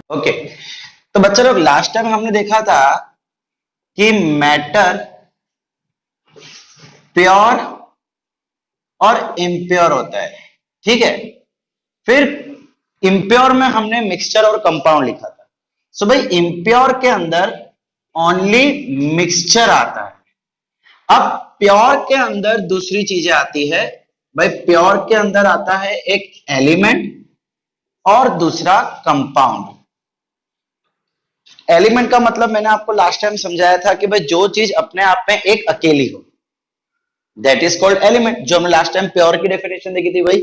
Okay. तो बच्चा लोग लास्ट टाइम हमने देखा था कि मैटर प्योर और इम्प्योर होता है, ठीक है। फिर इम्प्योर में हमने मिक्सचर और कंपाउंड लिखा था। सो भाई इम्प्योर के अंदर ओनली मिक्सचर आता है। अब प्योर के अंदर दूसरी चीजें आती है। भाई प्योर के अंदर आता है एक एलिमेंट और दूसरा कंपाउंड। एलिमेंट का मतलब मैंने आपको लास्ट टाइम समझाया था कि भाई जो चीज अपने आप में एक अकेली हो, दैट इज कॉल्ड एलिमेंट, जो हमने लास्ट टाइम प्योर की डेफिनेशन देखी थी वही।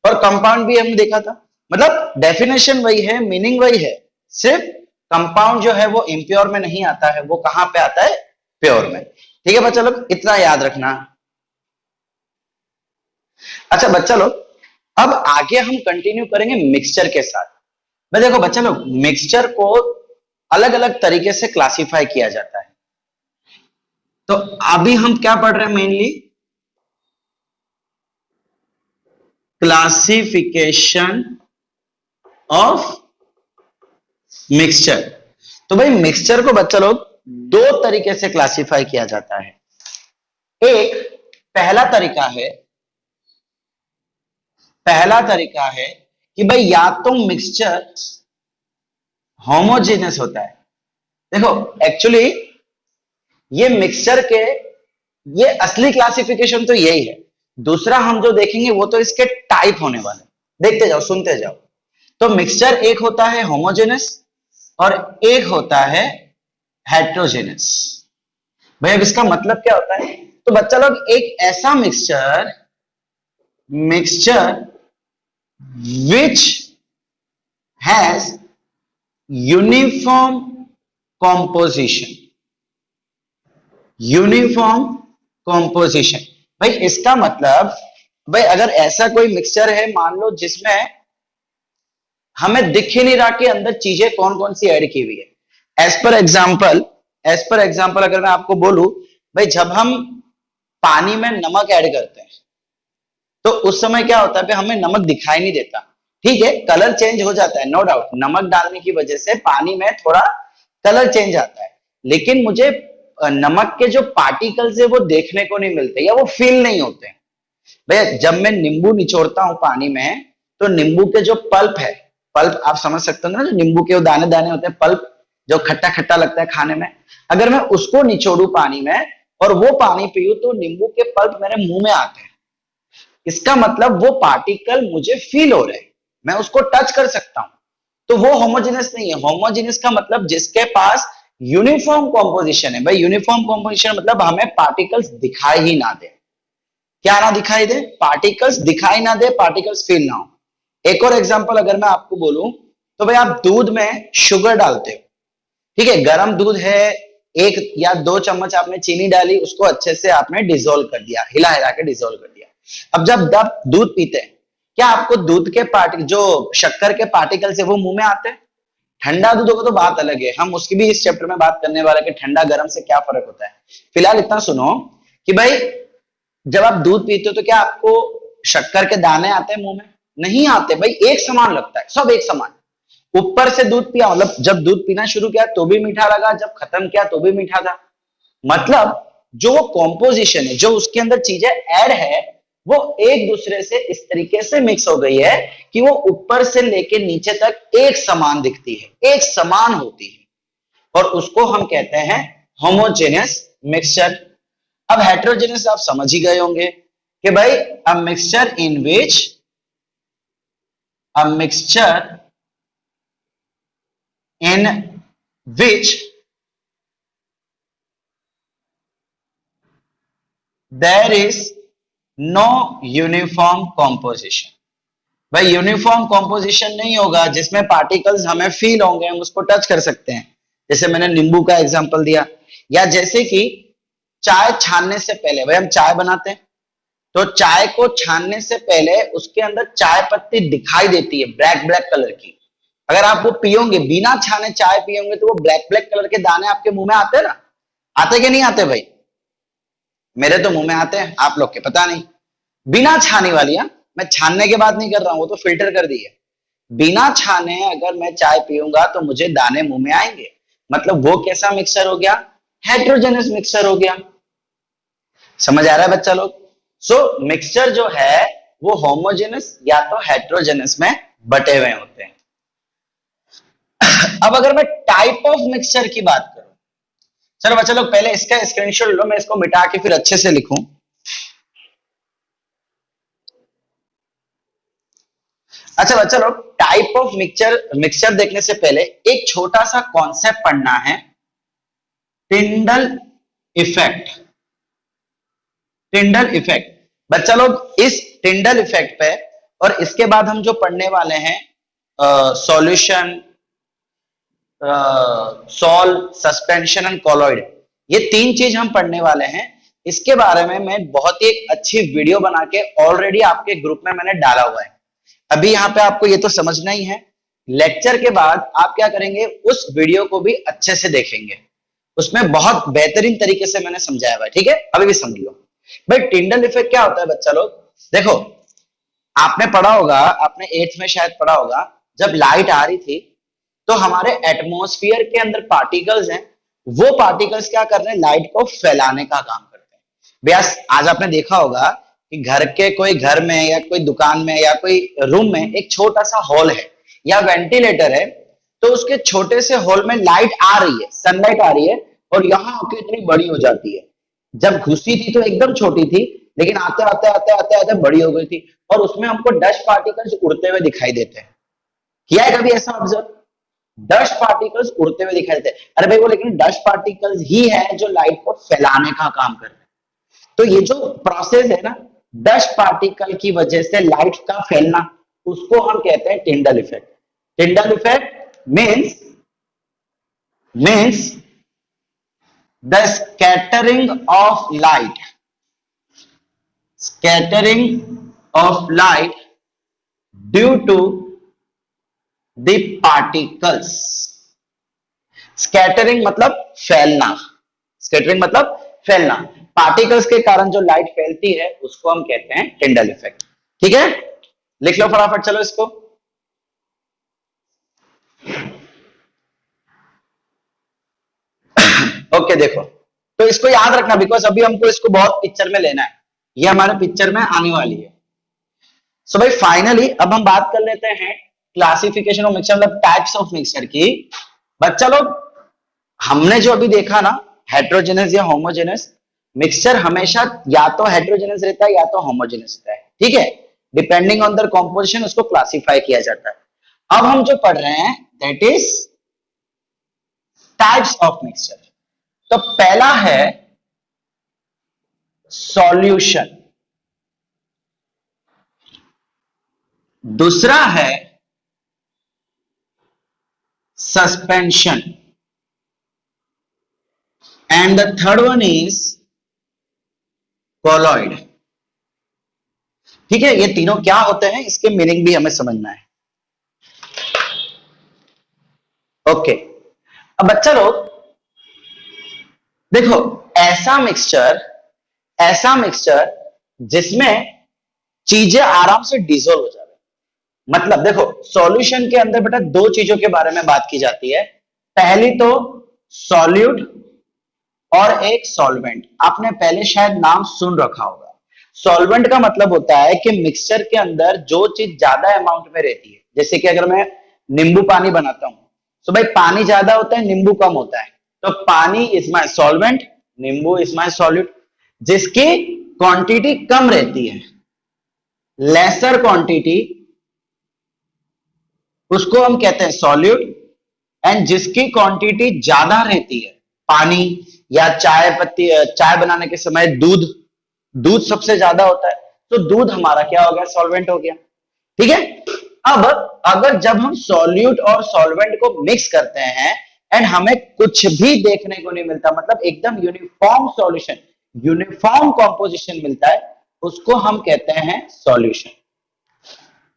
और कंपाउंड भी हमने देखा था, मतलब डेफिनेशन वही है, मीनिंग वही है, सिर्फ कंपाउंड जो है वो इम्प्योर में नहीं आता है, वो कहां पे आता है, प्योर में। ठीक है बच्चा लोग, इतना याद रखना। अच्छा बच्चा लोग, अब आगे हम कंटिन्यू करेंगे मिक्सचर के साथ। भाई देखो बच्चा लोग, मिक्सचर को अलग अलग तरीके से क्लासिफाई किया जाता है। तो अभी हम क्या पढ़ रहे हैं, मेनली क्लासिफिकेशन ऑफ मिक्सचर। तो भाई मिक्सचर को बच्चा लोग दो तरीके से क्लासिफाई किया जाता है। एक पहला तरीका है कि भाई या तो मिक्सचर होमोजेनस होता है। देखो एक्चुअली ये मिक्सचर के, ये असली क्लासिफिकेशन तो यही है। दूसरा हम जो देखेंगे वो तो इसके टाइप होने वाले। देखते जाओ, सुनते जाओ। तो मिक्सचर एक होता है होमोजेनस और एक होता है हेट्रोजेनस। भाई अब इसका मतलब क्या होता है, तो बच्चा लोग एक ऐसा mixture which has uniform composition. Uniform composition, भाई इसका मतलब, भाई अगर ऐसा कोई मिक्सचर है मान लो जिसमें हमें दिख ही नहीं रहा कि अंदर चीजें कौन कौन सी ऐड की हुई है। एज पर एग्जाम्पल अगर मैं आपको बोलूं, भाई जब हम पानी में नमक ऐड करते हैं तो उस समय क्या होता है, हमें नमक दिखाई नहीं देता। ठीक है, कलर चेंज हो जाता है, नो डाउट, नमक डालने की वजह से पानी में थोड़ा कलर चेंज आता है, लेकिन मुझे नमक के जो पार्टिकल्स है वो देखने को नहीं मिलते या वो फील नहीं होते। भैया जब मैं नींबू निचोड़ता हूं पानी में, तो नींबू के जो पल्प है, पल्प आप समझ सकते हो ना, जो नींबू के वो दाने दाने होते हैं, पल्प जो खट्टा खट्टा लगता है खाने में, अगर मैं उसको निचोड़ू पानी में और वो पानी पीऊं तो नींबू के पल्प मेरे मुंह में आते हैं। इसका मतलब वो पार्टिकल मुझे फील हो रहे हैं, मैं उसको टच कर सकता हूं। तो वो होमोजेनस नहीं है। होमोजेनस का मतलब जिसके पास यूनिफॉर्म कॉम्पोजिशन है। भाई यूनिफॉर्म कॉम्पोजिशन मतलब हमें पार्टिकल्स दिखाई ही ना दे। क्या ना दिखाई दे, पार्टिकल्स दिखाई ना दे, पार्टिकल्स फील ना हो। एक और एग्जांपल अगर मैं आपको बोलूं, तो भाई आप दूध में शुगर डालते हो, ठीक है, गर्म दूध है, 1 या 2 चम्मच आपने चीनी डाली, उसको अच्छे से आपने डिसोल्व कर दिया, हिला हिला के डिसोल्व कर दिया। अब जब दूध पीते हैं, क्या आपको दूध के पार्टिकल, जो शक्कर के पार्टिकल्स है वो मुंह में आते हैं? ठंडा दूध होगा तो बात अलग है, हम उसकी भी इस चैप्टर में बात करने वाले कि ठंडा गर्म से क्या फर्क होता है। फिलहाल इतना सुनो कि भाई जब आप दूध पीते हो तो क्या आपको शक्कर के दाने आते हैं मुंह में? नहीं आते भाई, एक समान लगता है, सब एक समान। ऊपर से दूध पिया, मतलब जब दूध पीना शुरू किया तो भी मीठा लगा, जब खत्म किया तो भी मीठा था। मतलब जो वो कॉम्पोजिशन है, जो उसके अंदर चीजें ऐड है, वो एक दूसरे से इस तरीके से मिक्स हो गई है कि वो ऊपर से लेके नीचे तक एक समान दिखती है, एक समान होती है, और उसको हम कहते हैं होमोजेनियस मिक्सचर। अब हेट्रोजेनियस आप समझ ही गए होंगे कि भाई a mixture in which there is no uniform composition. भाई यूनिफॉर्म कॉम्पोजिशन नहीं होगा जिसमें पार्टिकल्स हमें फील होंगे, हम उसको टच कर सकते हैं, जैसे मैंने नींबू का एग्जांपल दिया। या जैसे कि चाय छानने से पहले, भाई हम चाय बनाते हैं तो चाय को छानने से पहले उसके अंदर चाय पत्ती दिखाई देती है, ब्लैक ब्लैक कलर की। अगर आप वो पियोगे, बिना छाने चाय पियोगे, तो वो ब्लैक ब्लैक कलर के दाने आपके मुंह में आते हैं ना? आते कि नहीं आते भाई? मेरे तो मुंह में आते हैं, आप लोग के पता नहीं। बिना छाने वाली, मैं छानने के बाद नहीं कर रहा हूं, वो तो फिल्टर कर दी है। बिना छाने अगर मैं चाय पीऊंगा तो मुझे दाने मुंह में आएंगे, मतलब वो कैसा मिक्सचर हो गया? हेट्रोजेनस मिक्सचर हो गया। समझ आ रहा है बच्चा लोग? सो मिक्सचर जो है वो होमोजेनस या तो हेट्रोजेनस में बटे हुए होते हैं। अब अगर मैं टाइप ऑफ मिक्सचर की बात करूं, चलो बच्चा लोग पहले इसका स्क्रीनशॉट लो, मैं इसको मिटा के फिर अच्छे से लिखूं। अच्छा बच्चा लोग, टाइप ऑफ मिक्सचर मिक्सचर देखने से पहले एक छोटा सा कॉन्सेप्ट पढ़ना है, टिंडल इफेक्ट। टिंडल इफेक्ट बच्चा लोग, इस टिंडल इफेक्ट पे और इसके बाद हम जो पढ़ने वाले हैं solution, sol, suspension and colloid, ये तीन चीज हम पढ़ने वाले हैं। इसके बारे में मैं बहुत ही एक अच्छी वीडियो बना के ऑलरेडी आपके ग्रुप में मैंने डाला हुआ है। अभी यहाँ पे आपको ये तो समझना ही है, लेक्चर के बाद आप क्या करेंगे, उस वीडियो को भी अच्छे से देखेंगे, उसमें बहुत बेहतरीन तरीके से मैंने समझाया हुआ है। ठीक है, अभी भी समझ लो भाई। टिंडल इफेक्ट क्या होता है बच्चा लोग? देखो, आपने पढ़ा होगा, आपने 8th में शायद पढ़ा होगा, जब लाइट आ रही थी तो हमारे एटमॉस्फेयर के अंदर पार्टिकल्स हैं, वो पार्टिकल्स क्या कर रहे हैं? लाइट को फैलाने का काम करते हैं। ब्यास, आज आपने देखा होगा कि घर के कोई घर में या कोई दुकान में या कोई रूम में एक छोटा सा हॉल है या वेंटिलेटर है, तो उसके छोटे से हॉल में लाइट आ रही है, सनलाइट आ रही है, और यहां आके इतनी बड़ी हो जाती है। जब घुसी थी तो एकदम छोटी थी, लेकिन आते आते आते आते आते बड़ी हो गई थी, और उसमें हमको डस्ट पार्टिकल्स उड़ते हुए दिखाई देते हैं। किया है कभी ऐसा ऑब्जर्व? डस्ट पार्टिकल्स उड़ते हुए दिखाई देते हैं। अरे भाई, वो लेकिन डस्ट पार्टिकल्स ही है जो लाइट को फैलाने का काम कर रहे हैं। तो ये जो प्रोसेस है ना, डस्ट पार्टिकल की वजह से लाइट का फैलना, उसको हम कहते हैं Tyndall effect. Tyndall effect means the scattering of light, scattering of light due to the particles। Scattering मतलब फैलना, स्कैटरिंग मतलब फैलना, पार्टिकल्स के कारण जो लाइट फैलती है उसको हम कहते हैं टिंडल इफेक्ट। ठीक है, लिख लो फटाफट, चलो इसको। ओके, देखो, तो इसको याद रखना, बिकॉज अभी हमको इसको बहुत पिक्चर में लेना है, ये हमारे पिक्चर में आने वाली है। सो भाई फाइनली अब हम बात कर लेते हैं क्लासिफिकेशन ऑफ मिक्सचर, मतलब टाइप्स ऑफ मिक्सचर की। बच्चा लोग, हमने जो अभी देखा ना, हेट्रोजेनस या होमोजेनस मिक्सचर, हमेशा या तो हेट्रोजेनस रहता है या तो होमोजेनस रहता है। ठीक है, डिपेंडिंग ऑन द कॉम्पोजिशन उसको क्लासिफाई किया जाता है। अब हम जो पढ़ रहे हैं that is types of mixture. तो पहला है सॉल्यूशन, दूसरा है suspension, and the third one is colloid. ठीक है, ये तीनों क्या होते हैं, इसके मीनिंग भी हमें समझना है। ओके, अब बच्चा लोग देखो, ऐसा मिक्सचर जिसमें चीजें आराम से डिसॉल्व हो जाए। मतलब देखो, सॉल्यूशन के अंदर बेटा दो चीजों के बारे में बात की जाती है, पहली तो सॉल्यूट और एक सॉल्वेंट। आपने पहले शायद नाम सुन रखा होगा। सॉल्वेंट का मतलब होता है कि मिक्सचर के अंदर जो चीज ज्यादा अमाउंट में रहती है, जैसे कि अगर मैं नींबू पानी बनाता हूं, तो भाई पानी ज्यादा होता है, नींबू कम होता है, तो पानी इज माय सॉल्वेंट, नींबू इज माय सॉल्यूट। जिसकी क्वांटिटी कम रहती है, लेसर क्वांटिटी, उसको हम कहते हैं सॉल्यूट। एंड जिसकी क्वांटिटी ज्यादा रहती है, पानी या चाय पत्ती, चाय बनाने के समय दूध, दूध सबसे ज्यादा होता है, तो दूध हमारा क्या हो गया? सॉल्वेंट हो गया। ठीक है, अब अगर जब हम सॉल्यूट और सॉल्वेंट को मिक्स करते हैं एंड हमें कुछ भी देखने को नहीं मिलता, मतलब एकदम यूनिफॉर्म सॉल्यूशन, यूनिफॉर्म कॉम्पोजिशन मिलता है, उसको हम कहते हैं solution.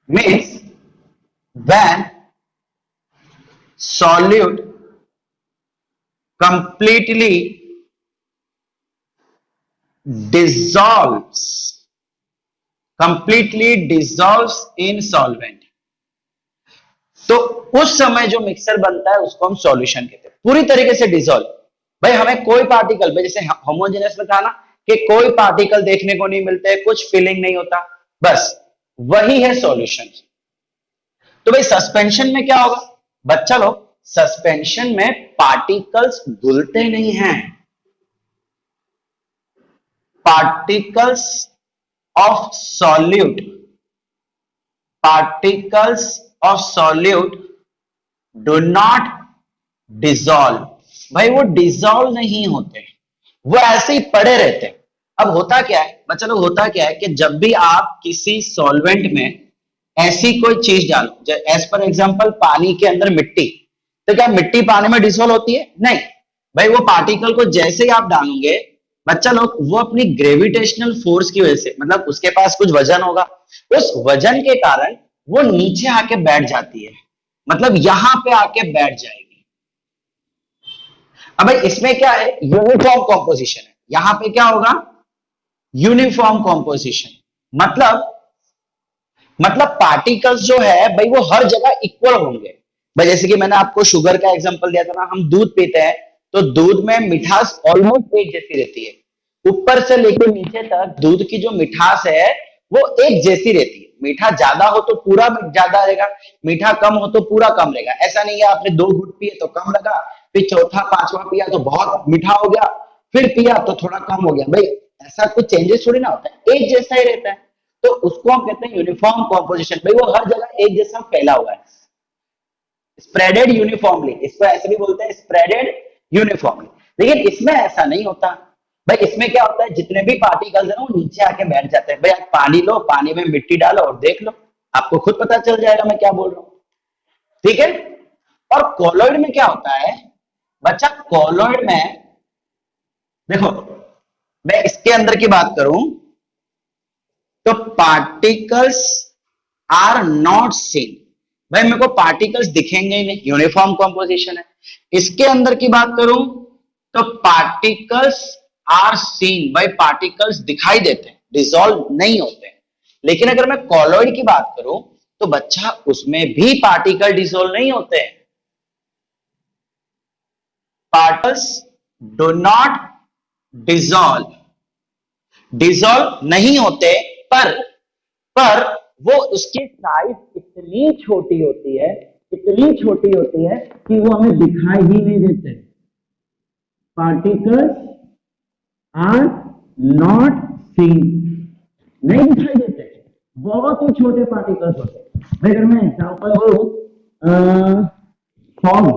Means when solute completely dissolves in solvent, तो उस समय जो मिक्सर बनता है उसको हम सॉल्यूशन कहते हैं, पूरी तरीके से डिसॉल्व। भाई हमें कोई पार्टिकल, भाई जैसे होमोजेनस में था ना कि कोई पार्टिकल देखने को नहीं मिलते, कुछ फीलिंग नहीं होता, बस वही है सॉल्यूशन। तो भाई सस्पेंशन में क्या होगा बच्चा लोग, सस्पेंशन में पार्टिकल्स घुलते नहीं हैं, particles of solute, particles of solute do not dissolve. भाई वो डिसॉल्व नहीं होते, वो ऐसे ही पड़े रहते हैं। अब होता क्या है बच्चा लोग, होता क्या है कि जब भी आप किसी सॉल्वेंट में ऐसी कोई चीज डालो, एज पर एग्जांपल पानी के अंदर मिट्टी, तो क्या मिट्टी पानी में डिसॉल्व होती है? नहीं भाई, वो पार्टिकल को जैसे ही आप डालोगे बच्चा लोग, वो अपनी ग्रेविटेशनल फोर्स की वजह से, मतलब उसके पास कुछ वजन होगा, उस वजन के कारण वो नीचे आके बैठ जाती है, मतलब यहां पे आके बैठ जाएगी। अब भाई इसमें क्या है, यूनिफॉर्म कॉम्पोजिशन है, यहां पे क्या होगा, यूनिफॉर्म कॉम्पोजिशन, मतलब पार्टिकल्स जो है भाई वो हर जगह इक्वल होंगे। भाई जैसे कि मैंने आपको शुगर का एग्जांपल दिया था ना, हम दूध पीते हैं तो दूध में मिठास ऑलमोस्ट एक जैसी रहती है, ऊपर से लेकर नीचे तक दूध की जो मिठास है वो एक जैसी रहती है। मीठा ज्यादा हो तो पूरा ज्यादा रहेगा, मीठा कम हो तो पूरा कम रहेगा। ऐसा नहीं है आपने 2 घूंट पिए तो कम लगा, फिर चौथा पांचवा पिया तो बहुत मीठा हो गया, फिर पिया तो थोड़ा कम हो गया। भाई ऐसा कुछ चेंजेस थोड़ी ना होता है, एक जैसा ही रहता है। तो उसको हम कहते हैं यूनिफॉर्म कॉम्पोजिशन। भाई वो हर जगह एक जैसा फैला हुआ है, स्प्रेडेड यूनिफॉर्मली, इसको ऐसे भी बोलते हैं स्प्रेडेड यूनिफॉर्मली। लेकिन इसमें ऐसा नहीं होता। भाई इसमें क्या होता है, जितने भी पार्टिकल्स हैं वो नीचे आके बैठ जाते हैं। भाई आप पानी लो, पानी में मिट्टी डालो और देख लो, आपको खुद पता चल जाएगा मैं क्या बोल रहा हूं, ठीक है। और कोलॉइड में क्या होता है बच्चा, कोलॉइड में देखो, मैं इसके अंदर की बात करूं तो पार्टिकल्स आर नॉट सीन। भाई मेरे को पार्टिकल्स दिखेंगे ही नहीं, यूनिफॉर्म कॉम्पोजिशन है। इसके अंदर की बात करूं तो पार्टिकल्स आर सीन, भाई पार्टिकल्स दिखाई देते हैं, डिसॉल्व नहीं होते। लेकिन अगर मैं कॉलॉइड की बात करूं तो बच्चा उसमें भी पार्टिकल डिसॉल्व नहीं होते हैं, particles do not dissolve, dissolve नहीं होते, पर वो उसकी साइज इतनी छोटी होती है, इतनी छोटी होती है कि वो हमें दिखाई ही नहीं देते। पार्टिकल्स आर नॉट सीन, नहीं दिखाई देते, बहुत ही छोटे पार्टिकल्स होते हैं। अगर मैं एग्जांपल दूं, फॉग,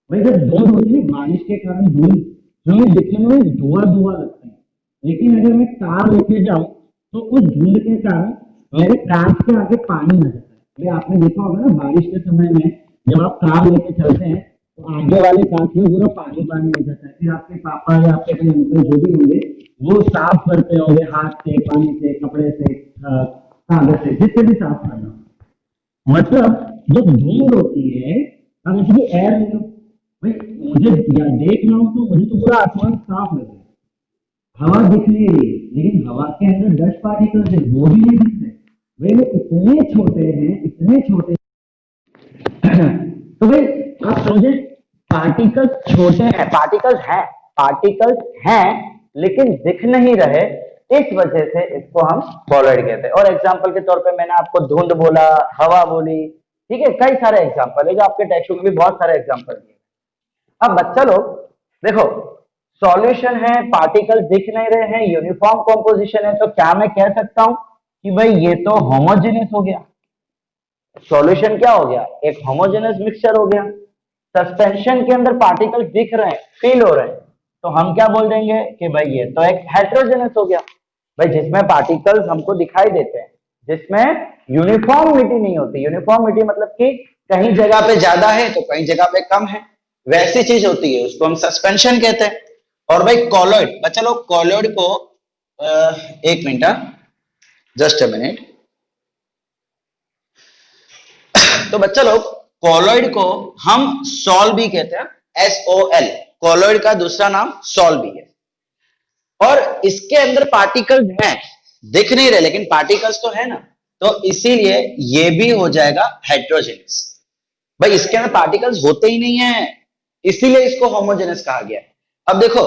भाई जब धूल होती है बारिश के कारण, धूल हमें दिखने में धुआं धुआं लगता है, लेकिन अगर मैं कार लेके जाऊं तो उस धुंध के कारण मेरे कांच के आगे पानी आ जाता है। आपने देखा होगा ना बारिश के समय में जब आप कार लेके चलते हैं तो आगे वाले कांच में पूरा पानी पानी हो जाता है। फिर आपके पापा या आपके कोई अंकल जो भी होंगे वो साफ करते होंगे हाथ से, पानी से, कपड़े से, कागज से, जिससे भी साफ करना। मतलब जब धूल होती है, अब इसकी एयर ले लो, भाई मुझे देख रहा हूँ तो मुझे तो पूरा आसमान साफ लग रहा है, हवा दिख रही है, लेकिन हवा के अंदर डस्ट पार्टिकल्स है वो भी नहीं दिख रहे। भाई वो इतने छोटे हैं, इतने छोटे तो भाई आप समझे, पार्टिकल्स छोटे हैं, पार्टिकल्स हैं लेकिन दिख नहीं रहे, इस वजह से इसको हम कॉलॉइड कहते हैं। और एग्जांपल के तौर पे मैंने आपको धुंध बोला, हवा बोली, ठीक है, कई सारे एग्जांपल है जो आपके टेक्स्ट बुक में भी बहुत सारे एग्जांपल दिए। अब बच्चा लोग देखो, सॉल्यूशन है, पार्टिकल्स दिख नहीं रहे हैं, यूनिफॉर्म कॉम्पोजिशन है, तो क्या मैं कह सकता हूं कि भाई ये तो होमोजेनियस हो गया। सॉल्यूशन क्या हो गया, एक होमोजेनियस मिक्सचर हो गया। सस्पेंशन के अंदर पार्टिकल्स दिख रहे हैं, फील हो रहे हैं, तो हम क्या बोल देंगे कि भाई ये तो एक हेटेरोजेनियस हो गया। भाई जिसमें पार्टिकल्स हमको दिखाई देते हैं, जिसमें यूनिफॉर्मिटी नहीं होती, यूनिफॉर्मिटी मतलब कि कहीं जगह पे ज्यादा है तो कहीं जगह पे कम है, वैसी चीज होती है, उसको हम सस्पेंशन कहते हैं। और भाई कॉलॉइड, बच्चा लोग कॉलॉइड को एक मिनट, जस्ट अ मिनट। तो बच्चा लोग कॉलॉइड को हम सॉल भी कहते हैं, SOL, कॉलॉइड का दूसरा नाम सॉल भी है। और इसके अंदर पार्टिकल्स हैं, दिख नहीं रहे लेकिन पार्टिकल्स तो है ना, तो इसीलिए ये भी हो जाएगा हेटेरोजेनियस। भाई इसके अंदर पार्टिकल्स होते ही नहीं है, इसीलिए इसको होमोजेनस कहा गया है। अब देखो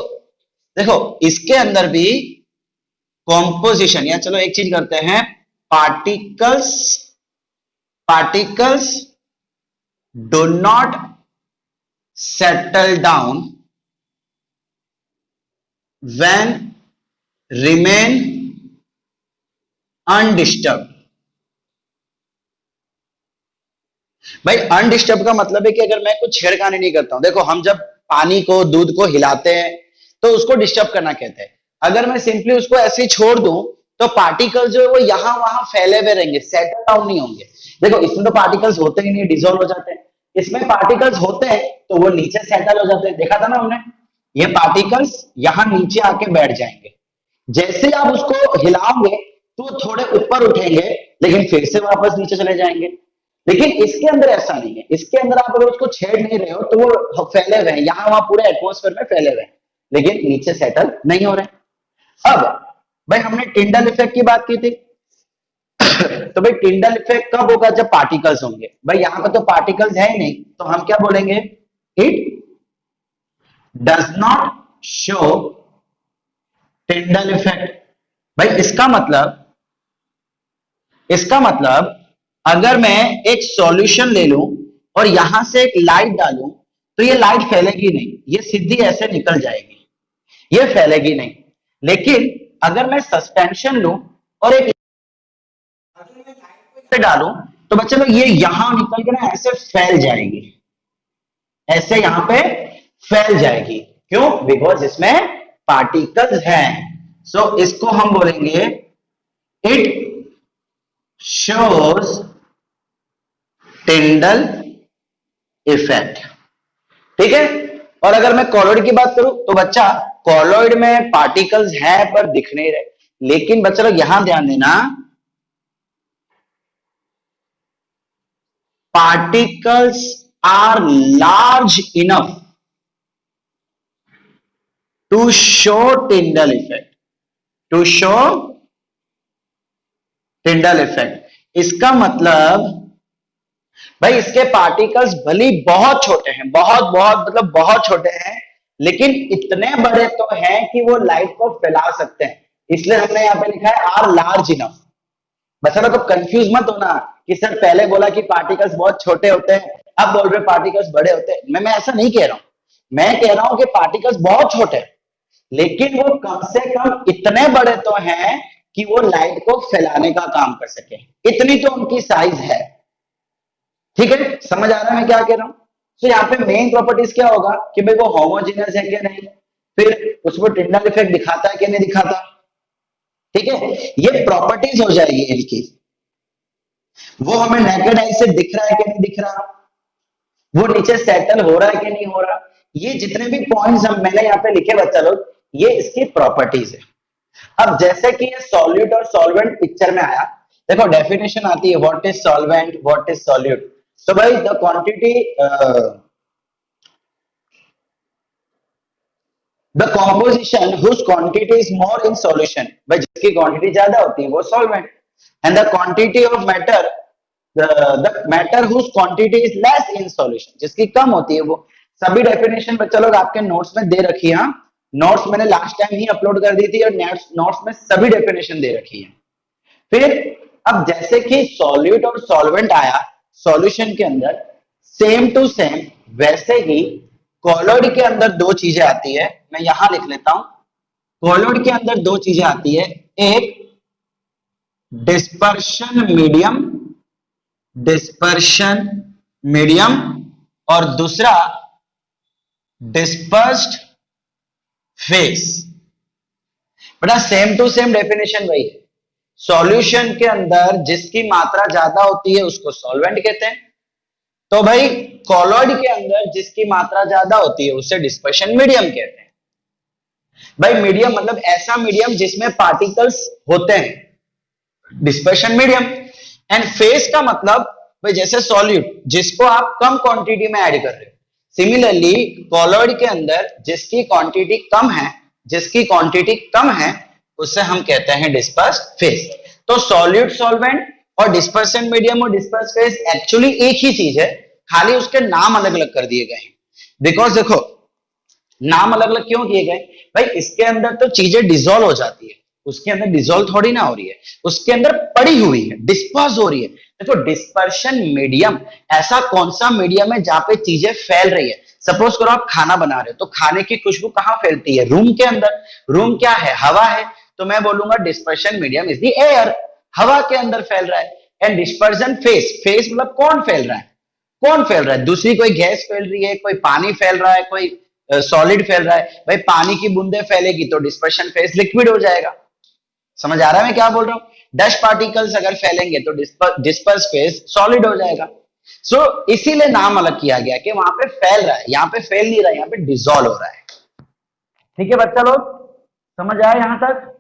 देखो इसके अंदर भी कॉम्पोजिशन, या चलो एक चीज करते हैं, particles particles do not settle down when remain undisturb. भाई अनडिस्टर्ब का मतलब है कि अगर मैं कुछ छेड़खानी नहीं करता हूं, देखो हम जब पानी को दूध को हिलाते हैं तो उसको डिस्टर्ब करना कहते हैं। अगर मैं सिंपली उसको ऐसे ही छोड़ दूं तो पार्टिकल्स जो है वो यहां वहां फैले हुए रहेंगे, सेटल डाउन नहीं होंगे। देखो इसमें तो पार्टिकल्स होते ही नहीं, डिसॉल्व हो जाते हैं। इसमें पार्टिकल्स होते हैं तो वो नीचे सेटल हो जाते हैं, देखा था ना हमने, ये पार्टिकल्स यहां नीचे आके बैठ जाएंगे। जैसे आप उसको हिलाओगे तो थोड़े ऊपर उठेंगे लेकिन फिर से वापस नीचे चले जाएंगे। लेकिन इसके अंदर ऐसा नहीं है, इसके अंदर आप अगर उसको छेड़ नहीं रहे हो तो वो फैले हुए हैं यहां वहां पूरे एटमॉस्फेयर में फैले हुए हैं, लेकिन नीचे सेटल नहीं हो रहे। अब भाई हमने टिंडल इफेक्ट की बात की थी तो भाई टिंडल इफेक्ट कब होगा, जब पार्टिकल्स होंगे। भाई यहां पर तो पार्टिकल्स है ही नहीं, तो हम क्या बोलेंगे, it does not show Tyndall effect. भाई इसका मतलब अगर मैं एक सॉल्यूशन ले लूं और यहां से एक लाइट डालूं तो ये लाइट फैलेगी नहीं, ये सीधी ऐसे निकल जाएगी, ये फैलेगी नहीं। लेकिन अगर मैं सस्पेंशन लूं और एक पे डालूं तो बच्चे लोग ये यहां निकल के ना ऐसे फैल जाएगी, ऐसे यहां पे फैल जाएगी। क्यों? बिकॉज इसमें पार्टिकल्स हैं। सो इसको हम बोलेंगे इट शोज टिंडल इफेक्ट। ठीक है। और अगर मैं कॉलॉइड की बात करूं तो बच्चा कॉलॉइड में पार्टिकल्स हैं पर दिख नहीं रहे, लेकिन बच्चा लोग यहां ध्यान देना, particles are large enough to show Tyndall effect, to show Tyndall effect। इसका मतलब भाई इसके पार्टिकल्स भले बहुत छोटे हैं, बहुत बहुत मतलब बहुत छोटे हैं, लेकिन इतने बड़े तो हैं कि वो लाइट को फैला सकते हैं, इसलिए हमने यहाँ पे लिखा है आर लार्ज इनफ। बच्चा तो कंफ्यूज मत होना कि सर पहले बोला कि पार्टिकल्स बहुत छोटे होते हैं, अब बोल रहे पार्टिकल्स बड़े होते हैं। मैं ऐसा नहीं कह रहा हूं, मैं कह रहा हूं कि पार्टिकल्स बहुत छोटे हैं लेकिन वो कम से कम इतने बड़े तो हैं कि वो लाइट को फैलाने का काम कर सके, इतनी तो उनकी साइज है। ठीक है, समझ आ रहा है मैं क्या कह रहा हूं। तो यहाँ पे मेन प्रॉपर्टीज क्या होगा कि भाई वो होमोजेनस है कि नहीं, फिर उसको टिंडल इफेक्ट दिखाता है कि नहीं दिखाता। ठीक है, ये प्रॉपर्टीज हो जाएगी इनकी। वो हमें नेकेड आई से दिख रहा है कि नहीं दिख रहा, वो नीचे सेटल हो रहा है कि नहीं हो रहा, ये जितने भी पॉइंट्स हम मैंने यहाँ पे लिखे बच्चा लोग, ये इसकी प्रॉपर्टीज है। अब जैसे कि ये सॉल्यूट और सॉल्वेंट पिक्चर में आया, देखो डेफिनेशन आती है what is solvent, what is solute. तो भाई the quantity the composition whose quantity is more in solution, भाई जिसकी क्वांटिटी ज्यादा होती है वो solvent, and the quantity of matter the matter whose quantity is less in solution, जिसकी कम होती है वो। सभी डेफिनेशन बच्चा लोग आपके नोट्स में दे रखी है, नोट्स मैंने लास्ट टाइम ही अपलोड कर दी थी और नोट्स में सभी डेफिनेशन दे रखी है। फिर अब जैसे कि सॉल्यूट और सॉल्वेंट आया सॉल्यूशन के अंदर, सेम टू सेम वैसे ही कॉलॉइड के अंदर दो चीजें आती है, मैं यहां लिख लेता हूं। कॉलॉइड के अंदर दो चीजें आती है, एक डिस्पर्शन मीडियम और दूसरा डिस्पर्स्ड फेस। बेटा सेम टू सेम डेफिनेशन वही है, सॉल्यूशन के अंदर जिसकी मात्रा ज्यादा होती है उसको सॉल्वेंट कहते हैं, तो भाई कॉलॉइड के अंदर जिसकी मात्रा ज्यादा होती है उसे डिस्पर्शन मीडियम कहते हैं। भाई मीडियम मतलब ऐसा मीडियम जिसमें पार्टिकल्स होते हैं, डिस्पर्शन मीडियम। एंड फेस का मतलब भाई जैसे सॉल्यूट जिसको आप कम क्वांटिटी में ऐड कर रहे हो, सिमिलरली कॉलॉइड के अंदर जिसकी क्वांटिटी कम है उसे हम कहते हैं डिस्पर्स्ड फेस। तो सॉल्यूट सॉल्वेंट और डिस्पर्शन मीडियम और डिस्पर्स फेस एक्चुअली एक ही चीज है, खाली उसके नाम अलग अलग कर दिए गए हैं। बिकॉज देखो, नाम अलग अलग क्यों किए गए भाई, इसके अंदर तो चीजें डिसॉल्व हो जाती है, उसके अंदर डिसॉल्व थोड़ी ना हो रही है, उसके अंदर पड़ी हुई है, डिस्पर्स हो रही है। देखो डिस्पर्शन मीडियम ऐसा कौन सा मीडियम है जहां पे चीजें फैल रही है। सपोज करो आप खाना बना रहे हो तो खाने की खुशबू कहां फैलती है, रूम के अंदर। रूम क्या है, हवा है, तो मैं बोलूंगा dispersion medium is the air, हवा के अंदर फैल रहा है। एंड डिस्पर्जन फेस, फेस मतलब कौन फैल रहा है, कौन फैल रहा है, दूसरी कोई गैस फैल रही है, कोई पानी फैल रहा है, कोई सॉलिड फैल रहा है। भाई पानी की बूंदे फैलेगी तो डिस्पर्शन फेस लिक्विड हो जाएगा। समझ आ रहा है मैं क्या बोल रहा हूं, डस्ट पार्टिकल्स अगर फैलेंगे तो डिस्पर्स फेस सॉलिड हो जाएगा। सो इसीलिए नाम अलग किया गया कि वहां पे फैल रहा है, यहाँ पे फैल नहीं रहा है, यहाँ पे डिसॉल्व हो रहा है। ठीक है बच्चा लोग, समझ आया यहां तक।